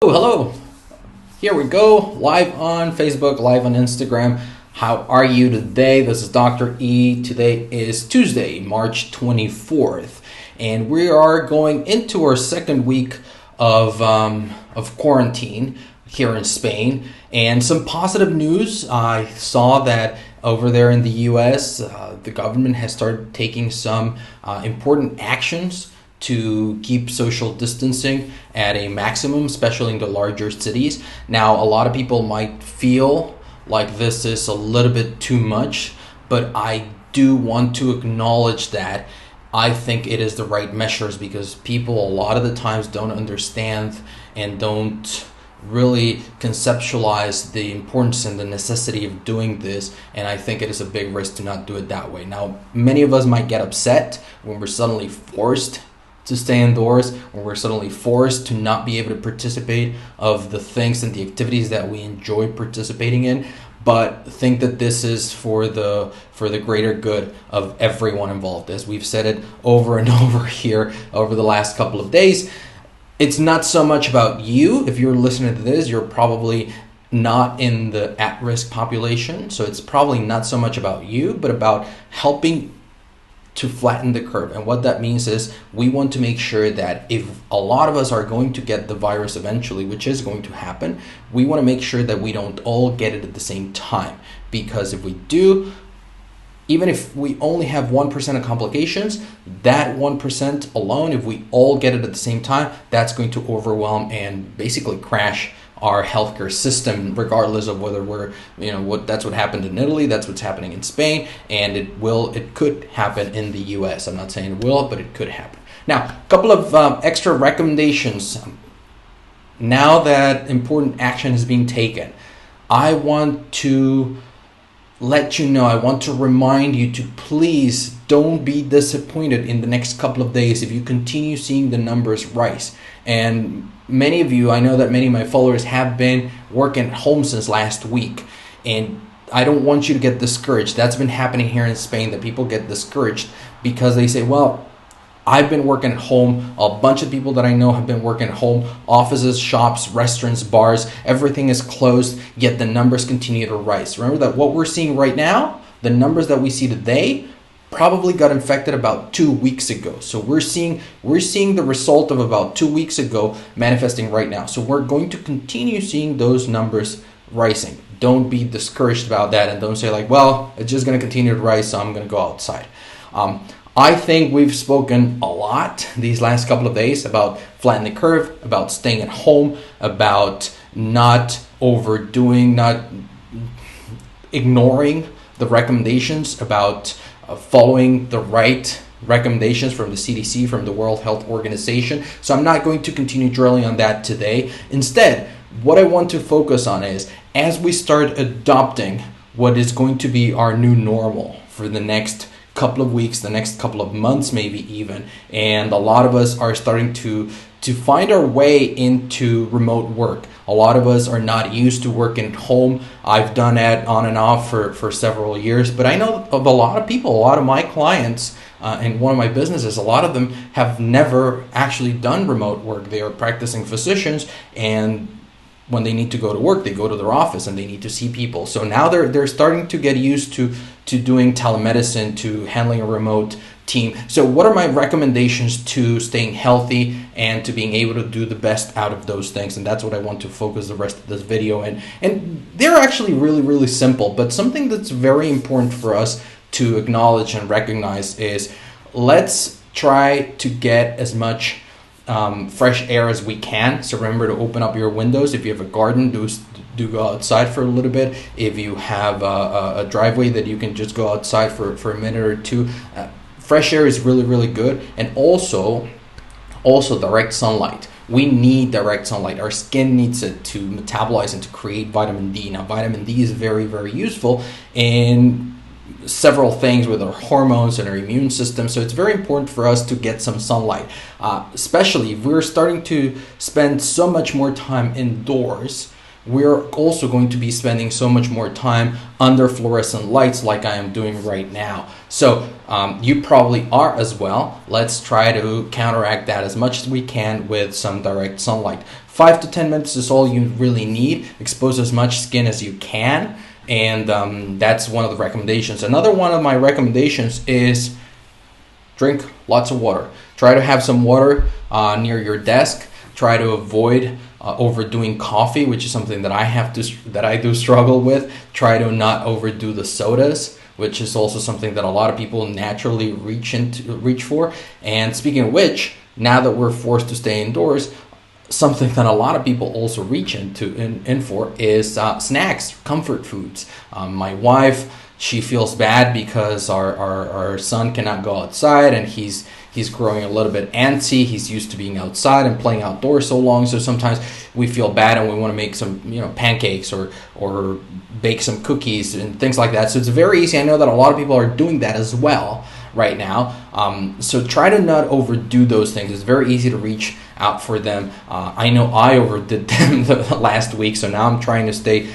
Hello. Here we go, live on Facebook, live on Instagram. How are you today? This is Dr. E. Today is Tuesday, March 24th, and we are going into our second week of quarantine here in Spain. And some positive news. I saw that over there in the U.S., the government has started taking some important actions to keep social distancing at a maximum, especially in the larger cities. Now, a lot of people might feel like this is a little bit too much, but I do want to acknowledge that I think it is the right measures because people a lot of the times don't understand and don't really conceptualize the importance and the necessity of doing this, and I think it is a big risk to not do it that way. Now, many of us might get upset when we're suddenly forced to stay indoors, when we're suddenly forced to not be able to participate of the things and the activities that we enjoy participating in, but think that this is for the greater good of everyone involved. As we've said it over and over here over the last couple of days, it's not so much about you. If you're listening to this, you're probably not in the at-risk population, so it's probably not so much about you, but about helping to flatten the curve. And what that means is we want to make sure that if a lot of us are going to get the virus eventually, which is going to happen, we want to make sure that we don't all get it at the same time. Because if we do, even if we only have 1% of complications, that 1% alone, if we all get it at the same time, that's going to overwhelm and basically crash our healthcare system, regardless of whether we're, that's what happened in Italy, that's what's happening in Spain, and it could happen in the US. I'm not saying it will, but it could happen. Now, a couple of extra recommendations. Now that important action is being taken, I want to let you know, I want to remind you to please don't be disappointed in the next couple of days if you continue seeing the numbers rise. And many of you, I know that many of my followers have been working at home since last week, and I don't want you to get discouraged. That's been happening here in Spain, that people get discouraged because they say, well, I've been working at home. A bunch of people that I know have been working at home. Offices, shops, restaurants, bars, everything is closed, yet the numbers continue to rise. Remember that what we're seeing right now, the numbers that we see today, probably got infected about 2 weeks ago. So we're seeing the result of about 2 weeks ago manifesting right now. So we're going to continue seeing those numbers rising. Don't be discouraged about that and don't say like, well, it's just going to continue to rise, so I'm going to go outside. I think we've spoken a lot these last couple of days about flattening the curve, about staying at home, about not overdoing, not ignoring the recommendations, about following the right recommendations from the CDC, from the World Health Organization. So I'm not going to continue drilling on that today. Instead, what I want to focus on is as we start adopting what is going to be our new normal for the next couple of weeks, the next couple of months, maybe even, and a lot of us are starting to find our way into remote work. A lot of us are not used to working at home. I've done that on and off for several years, but I know of a lot of people, a lot of my clients in one of my businesses, a lot of them have never actually done remote work. They are practicing physicians, and when they need to go to work, they go to their office and they need to see people. So now they're starting to get used to doing telemedicine, to handling a remote team. So what are my recommendations to staying healthy and to being able to do the best out of those things? And that's what I want to focus the rest of this video in. And they're actually really, really simple, but something that's very important for us to acknowledge and recognize is let's try to get as much fresh air as we can. So remember to open up your windows. If you have a garden, do go outside for a little bit. If you have a driveway that you can just go outside for a minute or two. Fresh air is really, really good. And also direct sunlight. We need direct sunlight. Our skin needs it to metabolize and to create vitamin D. Now, vitamin D is very, very useful in several things with our hormones and our immune system. So it's very important for us to get some sunlight, especially if we're starting to spend so much more time indoors. We're also going to be spending so much more time under fluorescent lights like I am doing right now. So you probably are as well. Let's try to counteract that as much as we can with some direct sunlight. 5 to 10 minutes is all you really need. Expose as much skin as you can, and that's one of the recommendations. Another one of my recommendations is drink lots of water. Try to have some water near your desk. Try to avoid overdoing coffee, which is something that I do struggle with. Try to not overdo the sodas, which is also something that a lot of people naturally reach for. And speaking of which, now that we're forced to stay indoors, something that a lot of people also reach in for is snacks, comfort foods. My wife, she feels bad because our son cannot go outside, and he's growing a little bit antsy. He's used to being outside and playing outdoors so long. So sometimes we feel bad and we want to make some, pancakes or bake some cookies and things like that. So it's very easy. I know that a lot of people are doing that as well right now. So try to not overdo those things. It's very easy to reach out for them. I know I overdid them the last week, so now I'm trying to stay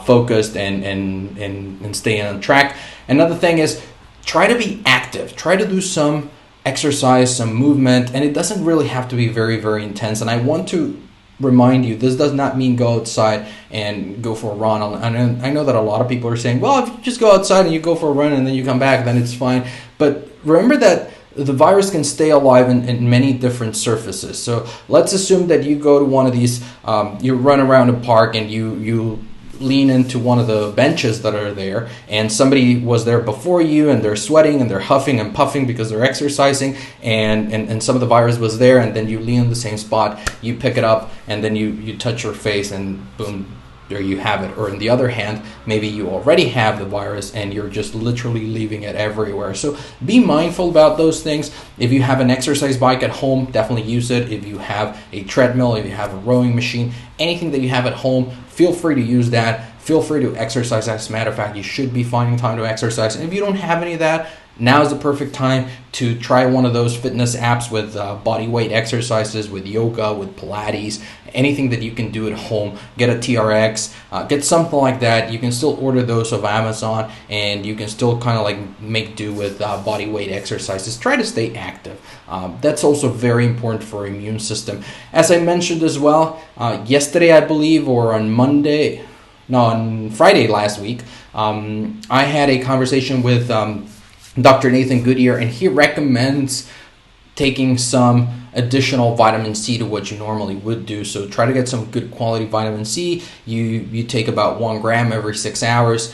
focused and stay on track. Another thing is try to be active. Try to do some exercise, some movement, and it doesn't really have to be very, very intense. And I want to remind you, this does not mean go outside and go for a run. I know that a lot of people are saying, well, if you just go outside and you go for a run and then you come back, then it's fine. But remember that the virus can stay alive in many different surfaces. So let's assume that you go to one of these, you run around a park and you lean into one of the benches that are there, and somebody was there before you and they're sweating and they're huffing and puffing because they're exercising, and some of the virus was there, and then you lean in the same spot, you pick it up, and then you touch your face, and boom, there you have it. Or on the other hand, maybe you already have the virus and you're just literally leaving it everywhere. So be mindful about those things. If you have an exercise bike at home, definitely use it. If you have a treadmill, if you have a rowing machine, anything that you have at home, feel free to use that. Feel free to exercise. As a matter of fact, you should be finding time to exercise. And if you don't have any of that, now is the perfect time to try one of those fitness apps with body weight exercises, with yoga, with Pilates, anything that you can do at home. Get a TRX, get something like that. You can still order those off Amazon, and you can still kind of like make do with body weight exercises. Try to stay active. That's also very important for our immune system. As I mentioned as well, yesterday I believe, or on Friday last week, I had a conversation with Dr. Nathan Goodyear, and he recommends taking some additional vitamin C to what you normally would do. So try to get some good quality vitamin C. You take about 1 gram every 6 hours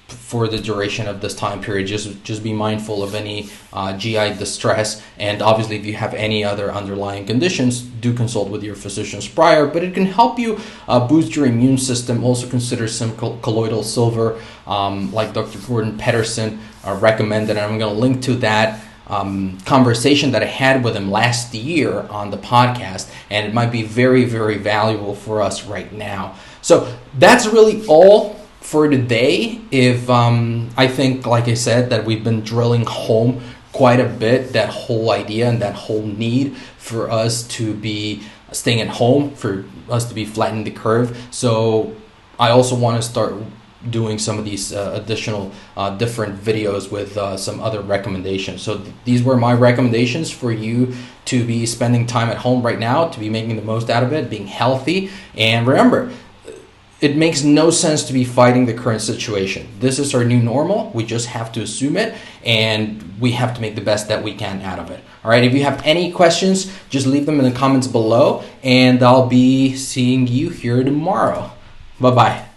for the duration of this time period. Just be mindful of any GI distress, and obviously if you have any other underlying conditions, do consult with your physicians prior, but it can help you boost your immune system. Also consider some colloidal silver, like Dr. Gordon Pedersen recommended, and I'm going to link to that conversation that I had with him last year on the podcast, and it might be very, very valuable for us right now. So that's really all for today. If I think, like I said, that we've been drilling home quite a bit that whole idea and that whole need for us to be staying at home, for us to be flattening the curve. So I also want to start doing some of these additional different videos with some other recommendations. So these were my recommendations for you to be spending time at home right now, to be making the most out of it, being healthy. And remember, it makes no sense to be fighting the current situation. This is our new normal. We just have to assume it, and we have to make the best that we can out of it. All right, if you have any questions, just leave them in the comments below, and I'll be seeing you here tomorrow. Bye-bye.